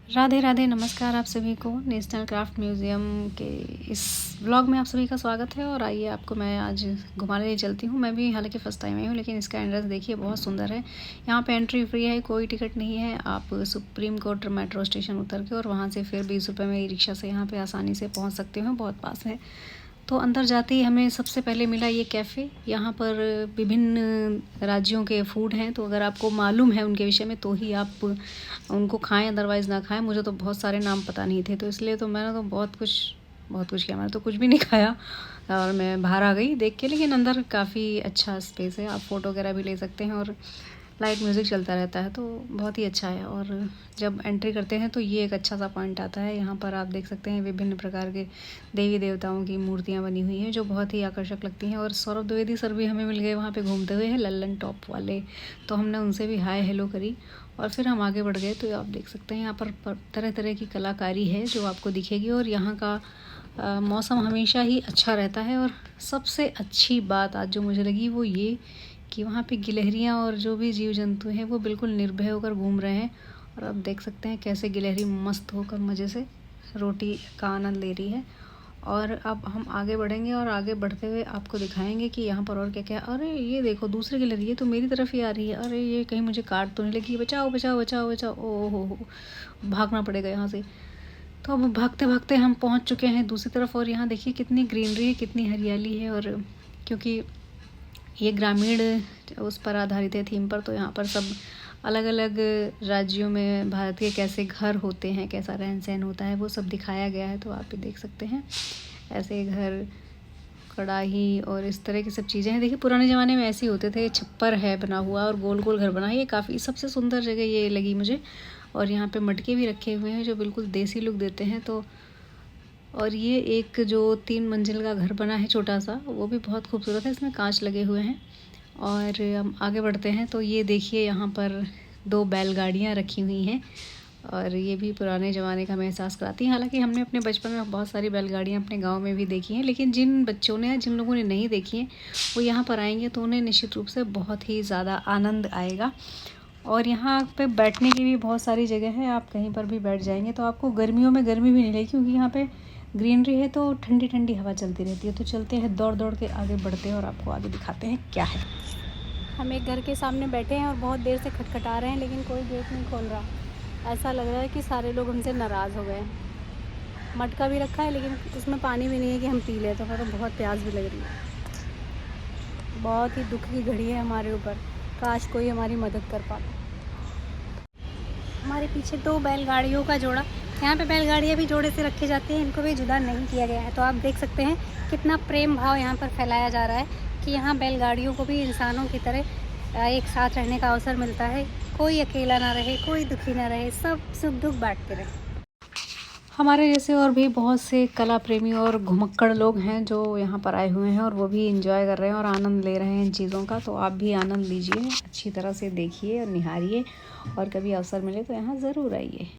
राधे राधे, नमस्कार आप सभी को। नेशनल क्राफ्ट म्यूज़ियम के इस व्लॉग में आप सभी का स्वागत है। और आइए आपको मैं आज घुमाने ले चलती हूँ। मैं भी हालांकि फर्स्ट टाइम आई हूँ, लेकिन इसका एंट्रेंस देखिए बहुत सुंदर है। यहाँ पे एंट्री फ्री है, कोई टिकट नहीं है। आप सुप्रीम कोर्ट मेट्रो स्टेशन उतर के और वहाँ से फिर 20 रुपये में ई रिक्शा से यहाँ पर आसानी से पहुँच सकते हो, बहुत पास है। तो अंदर जाते ही हमें सबसे पहले मिला ये कैफ़े। यहाँ पर विभिन्न राज्यों के फूड हैं, तो अगर आपको मालूम है उनके विषय में तो ही आप उनको खाएं, अदरवाइज़ ना खाएं। मुझे तो बहुत सारे नाम पता नहीं थे, तो इसलिए तो मैंने तो बहुत कुछ किया। मैंने तो कुछ भी नहीं खाया और मैं बाहर आ गई देख के। लेकिन अंदर काफ़ी अच्छा स्पेस है, आप फ़ोटो वगैरह भी ले सकते हैं और लाइट म्यूज़िक चलता रहता है, तो बहुत ही अच्छा है। और जब एंट्री करते हैं तो ये एक अच्छा सा पॉइंट आता है। यहाँ पर आप देख सकते हैं विभिन्न प्रकार के देवी देवताओं की मूर्तियाँ बनी हुई हैं, जो बहुत ही आकर्षक लगती हैं। और सौरभ द्विवेदी सर भी हमें मिल गए वहाँ पे घूमते हुए हैं, लल्लन टॉप वाले। तो हमने उनसे भी हाय हेलो करी और फिर हम आगे बढ़ गए। तो आप देख सकते हैं यहाँ पर तरह तरह की कलाकारी है जो आपको दिखेगी। और यहाँ का मौसम हमेशा ही अच्छा रहता है। और सबसे अच्छी बात आज जो मुझे लगी वो ये कि वहाँ पे गिलहरियाँ और जो भी जीव जंतु हैं वो बिल्कुल निर्भय होकर घूम रहे हैं। और आप देख सकते हैं कैसे गिलहरी मस्त होकर मज़े से रोटी का आनंद ले रही है। और अब हम आगे बढ़ेंगे और आगे बढ़ते हुए आपको दिखाएंगे कि यहाँ पर और क्या क्या। अरे ये देखो, दूसरी गिलहरी है तो मेरी तरफ ही आ रही है। अरे ये कहीं मुझे काट तो नहीं लगी। बचाओ बचाओ बचाओ बचाओ। ओ हो, भागना पड़ेगा यहाँ से। तो अब भागते भागते हम पहुँच चुके हैं दूसरी तरफ। और यहाँ देखिए कितनी ग्रीनरी है, कितनी हरियाली है। और क्योंकि ये ग्रामीण उस पर आधारित है, थीम पर, तो यहाँ पर सब अलग अलग राज्यों में भारत के कैसे घर होते हैं, कैसा रहन सहन होता है, वो सब दिखाया गया है। तो आप भी देख सकते हैं ऐसे घर, कढ़ाई और इस तरह की सब चीज़ें हैं। देखिए पुराने ज़माने में ऐसे ही होते थे, छप्पर है बना हुआ और गोल गोल घर बना है। ये काफ़ी सबसे सुंदर जगह ये लगी मुझे। और यहाँ पे मटके भी रखे हुए हैं जो बिल्कुल देसी लुक देते हैं। तो और ये एक जो 3 मंजिल का घर बना है छोटा सा, वो भी बहुत खूबसूरत है, इसमें कांच लगे हुए हैं। और हम आगे बढ़ते हैं तो ये देखिए यहाँ पर 2 बैलगाड़ियाँ रखी हुई हैं और ये भी पुराने ज़माने का हमें एहसास कराती हैं। हालांकि हमने अपने बचपन में बहुत सारी बैलगाड़ियाँ अपने गांव में भी देखी हैं, लेकिन जिन बच्चों ने, जिन लोगों ने नहीं देखी हैं, वो यहाँ पर आएंगे तो उन्हें निश्चित रूप से बहुत ही ज़्यादा आनंद आएगा। और यहाँ पे बैठने की भी बहुत सारी जगह है, आप कहीं पर भी बैठ जाएंगे तो आपको गर्मियों में गर्मी भी नहीं लगेगी, क्योंकि यहाँ पे ग्रीनरी है तो ठंडी ठंडी हवा चलती रहती है। तो चलते हैं, दौड़ दौड़ के आगे बढ़ते हैं और आपको आगे दिखाते हैं क्या है। हम एक घर के सामने बैठे हैं और बहुत देर से खटखटा रहे हैं, लेकिन कोई गेट नहीं खोल रहा। ऐसा लग रहा है कि सारे लोग हमसे नाराज़ हो गए हैं। मटका भी रखा है लेकिन उसमें पानी भी नहीं है कि हम पी लें। तो हमें तो बहुत प्यास भी लग रही है। बहुत ही दुख की घड़ी है हमारे ऊपर, काश कोई हमारी मदद कर पाता। हमारे पीछे 2 बैलगाड़ियों का जोड़ा, यहाँ पे बैलगाड़ियाँ भी जोड़े से रखे जाती हैं, इनको भी जुदा नहीं किया गया है। तो आप देख सकते हैं कितना प्रेम भाव यहाँ पर फैलाया जा रहा है कि यहाँ बैलगाड़ियों को भी इंसानों की तरह एक साथ रहने का अवसर मिलता है। कोई अकेला ना रहे, कोई दुखी ना रहे, सब सुख दुख बांटते रहे। हमारे जैसे और भी बहुत से कला प्रेमी और घुमक्कड़ लोग हैं जो यहाँ पर आए हुए हैं और वो भी एंजॉय कर रहे हैं और आनंद ले रहे हैं इन चीज़ों का। तो आप भी आनंद लीजिए, अच्छी तरह से देखिए और निहारिए, और कभी अवसर मिले तो यहाँ ज़रूर आइए।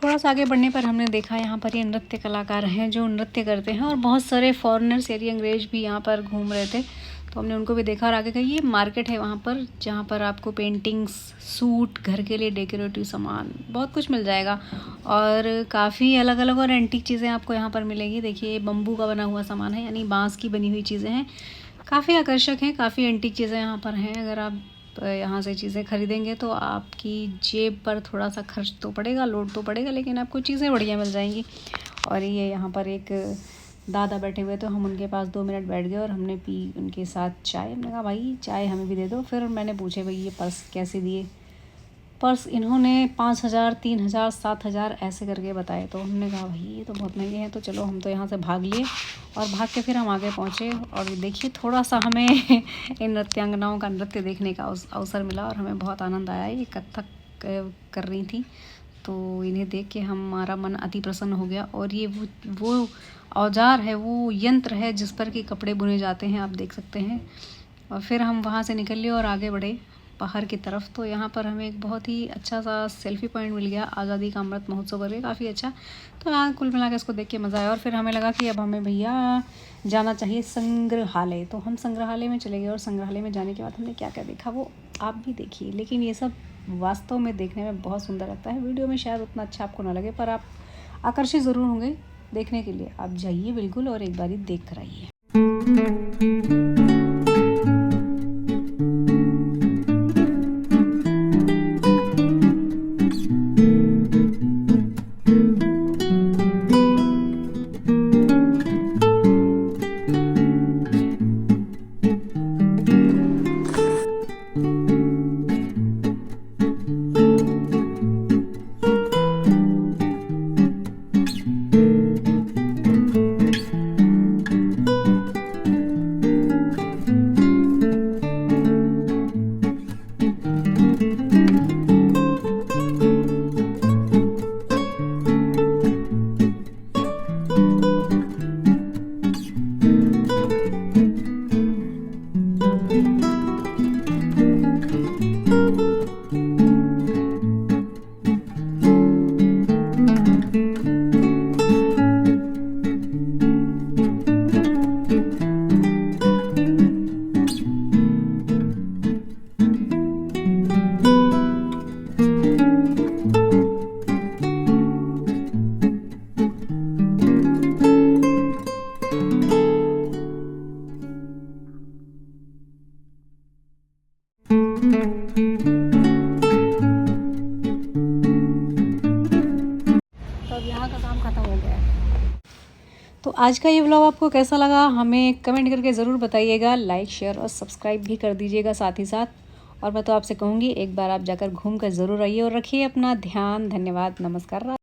थोड़ा सा आगे बढ़ने पर हमने देखा यहाँ पर ये नृत्य कलाकार हैं जो नृत्य करते हैं। और बहुत सारे फॉरेनर्स यानी अंग्रेज भी यहाँ पर घूम रहे थे, तो हमने उनको भी देखा। और आगे का ये मार्केट है वहाँ पर, जहाँ पर आपको पेंटिंग्स, सूट, घर के लिए डेकोरेटिव सामान, बहुत कुछ मिल जाएगा। और काफ़ी अलग अलग और एंटीक चीज़ें आपको यहाँ पर मिलेंगी। देखिए बम्बू का बना हुआ सामान है, यानी बाँस की बनी हुई चीज़ें हैं, काफ़ी आकर्षक हैं। काफ़ी एंटीक चीज़ें यहाँ पर हैं। अगर आप यहाँ से चीज़ें खरीदेंगे तो आपकी जेब पर थोड़ा सा खर्च तो पड़ेगा, लोड तो पड़ेगा, लेकिन आपको चीज़ें बढ़िया मिल जाएंगी। और ये यहाँ पर एक दादा बैठे हुए, तो हम उनके पास 2 मिनट बैठ गए और हमने पी उनके साथ चाय। हमने कहा भाई चाय हमें भी दे दो। फिर मैंने पूछे भाई ये पर्स कैसे दिए, पर्स इन्होंने 5,000, 3,000, 7,000 ऐसे करके बताए। तो हमने कहा भाई ये तो बहुत महंगे हैं, तो चलो हम तो यहाँ से भाग लिए और भाग के फिर हम आगे पहुँचे। और देखिए थोड़ा सा हमें इन नृत्यांगनाओं का नृत्य देखने का अवसर मिला और हमें बहुत आनंद आया। ये कथक कर रही थी, तो इन्हें देख के हमारा मन अति प्रसन्न हो गया। और ये वो औजार है, वो यंत्र है जिस पर कि कपड़े बुने जाते हैं, आप देख सकते हैं। और फिर हम वहाँ से निकल लिए और आगे बढ़े बाहर की तरफ। तो यहाँ पर हमें एक बहुत ही अच्छा सा सेल्फ़ी पॉइंट मिल गया, आज़ादी का अमृत महोत्सव करके, काफ़ी अच्छा। तो यहाँ कुल मिला के इसको देख के मज़ा आया। और फिर हमें लगा कि अब हमें भैया जाना चाहिए संग्रहालय। तो हम संग्रहालय में चले गए और संग्रहालय में जाने के बाद हमने क्या क्या देखा वो आप भी देखिए। लेकिन ये सब वास्तव में देखने में बहुत सुंदर लगता है। वीडियो में शायद उतना अच्छा आपको ना लगे, पर आप आकर्षित ज़रूर होंगे देखने के लिए। आप जाइए बिल्कुल और एक बारी देख कर आइए। तो अब यहाँ का काम ख़त्म हो गया है। तो आज का ये व्लॉग आपको कैसा लगा हमें कमेंट करके ज़रूर बताइएगा। लाइक, शेयर और सब्सक्राइब भी कर दीजिएगा साथ ही साथ। और मैं तो आपसे कहूँगी एक बार आप जाकर घूम कर ज़रूर आइए और रखिए अपना ध्यान। धन्यवाद, नमस्कार।